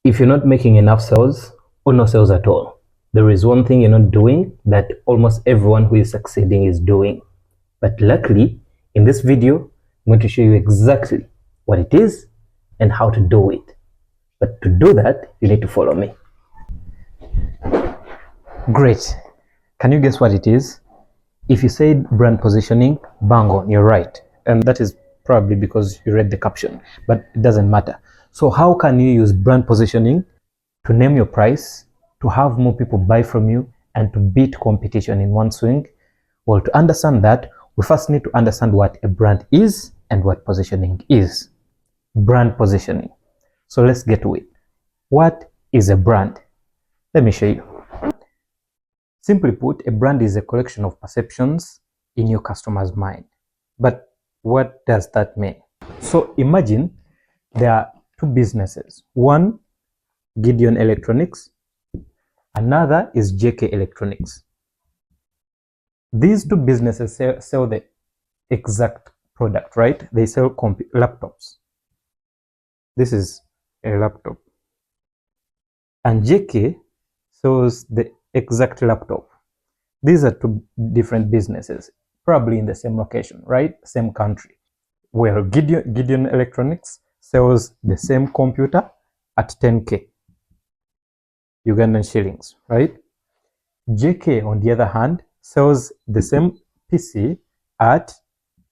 If you're not making enough sales or no sales at all, there is one thing you're not doing that almost everyone who is succeeding is doing. But luckily, in this video, I'm going to show you exactly what it is and how to do it. But to do that, you need to follow me. Great. Can you guess what it is? If you said brand positioning, bang on, you're right. And that is probably because you read the caption, but it doesn't matter. So how can you use brand positioning to name your price, to have more people buy from you, and to beat competition in one swing? Well, to understand that, we first need to understand what a brand is and what positioning is. Brand positioning. So let's get to it. What is a brand? Let me show you. Simply put, a brand is a collection of perceptions in your customer's mind. But what does that mean? So imagine there are two businesses. One, Gideon Electronics. Another is JK Electronics. These two businesses sell the exact product, right? They sell laptops. This is a laptop. And JK sells the exact laptop. These are two different businesses, probably in the same location, right? Same country. Well, Gideon Electronics sells the same computer at 10K Ugandan shillings, right? JK, on the other hand, sells the same PC at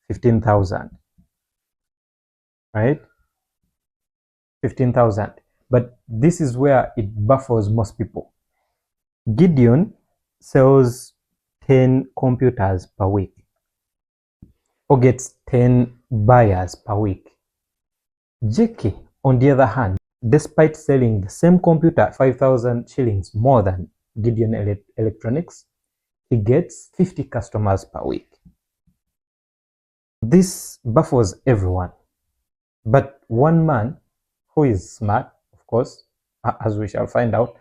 15,000, right? 15,000. But this is where it baffles most people. Gideon sells 10 computers per week, or gets 10 buyers per week. JK, on the other hand, despite selling the same computer at 5,000 shillings more than Gideon Electronics, he gets 50 customers per week. This baffles everyone. But one man who is smart, of course, as we shall find out,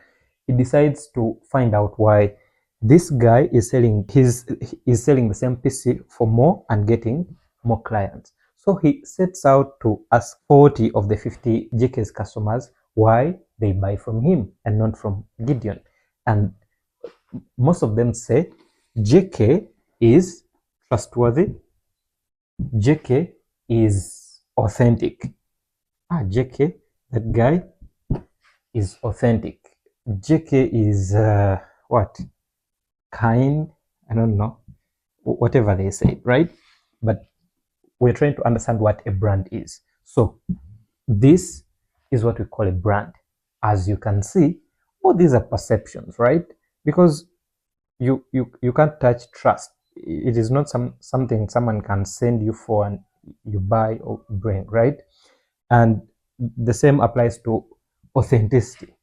he decides to find out why this guy is selling the same PC for more and getting more clients. So he sets out to ask 40 of the 50 JK's customers why they buy from him and not from Gideon. And most of them say JK is trustworthy, JK is authentic. JK, that guy is authentic. JK is what? Kind? I don't know. Whatever they say, right? But we're trying to understand what a brand is. So this is what we call a brand. As you can see, all these are perceptions, right? Because you can't touch trust. It is not something someone can send you for and you buy or bring, right? And the same applies to authenticity.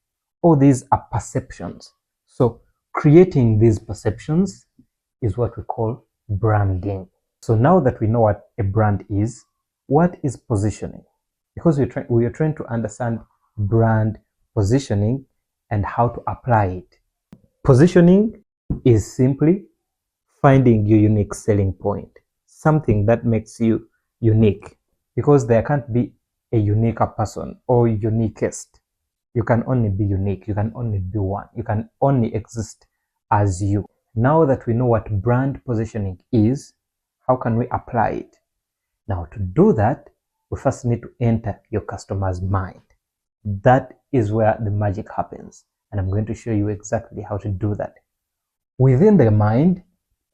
All these are perceptions. So creating these perceptions is what we call branding. So now that we know what a brand is, what is positioning? Because we are trying to understand brand positioning and how to apply it. Positioning is simply finding your unique selling point, something that makes you unique, because there can't be a unique person or uniquest. You can only be unique. You can only be one. You can only exist as you. Now that we know what brand positioning is, how can we apply it? Now, to do that, we first need to enter your customer's mind. That is where the magic happens. And I'm going to show you exactly how to do that. Within the mind,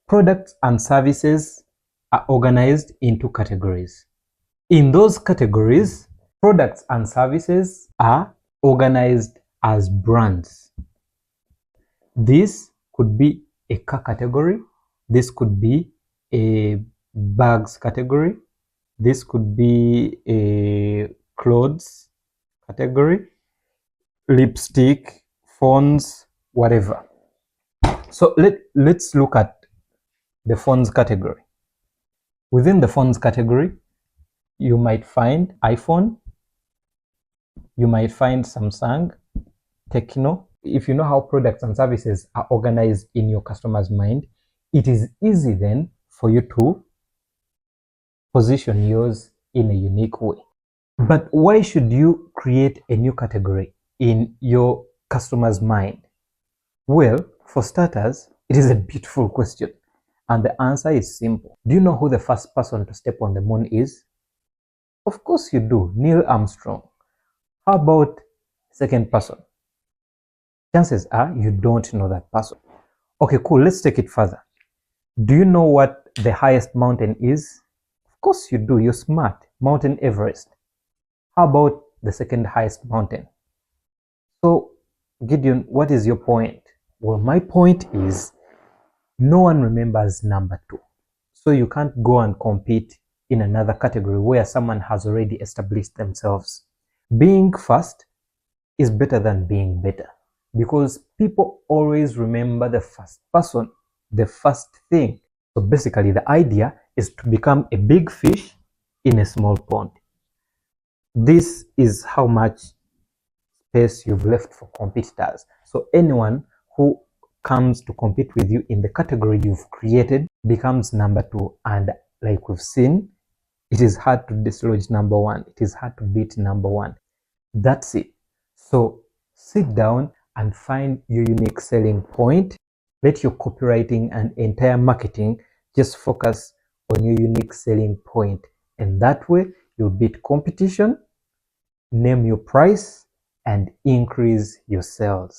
products and services are organized into categories. In those categories, products and services are organized as brands. This could be a car category. This could be a bags category. This could be a clothes category, lipstick, phones, whatever. So let's look at the phones category. Within the phones category, you might find iPhone, you might find Samsung, Tecno. If you know how products and services are organized in your customer's mind, it is easy then for you to position yours in a unique way. But why should you create a new category in your customer's mind? Well, for starters, it is a beautiful question. And the answer is simple. Do you know who the first person to step on the moon is? Of course you do, Neil Armstrong. How about second person? Chances are you don't know that person. Okay, cool, let's take it further. Do you know what the highest mountain is? Of course you do, you're smart. Mountain Everest. How about the second highest mountain? So, Gideon, what is your point? Well, my point is no one remembers number two. So you can't go and compete in another category where someone has already established themselves. Being first is better than being better because people always remember the first person, the first thing. So basically, the idea is to become a big fish in a small pond. This is how much space you've left for competitors. So anyone who comes to compete with you in the category you've created becomes number two. And like we've seen, it is hard to dislodge number one. It is hard to beat number one. That's it. So sit down and find your unique selling point. Let your copywriting and entire marketing just focus on your unique selling point. And that way you'll beat competition, name your price, and increase your sales.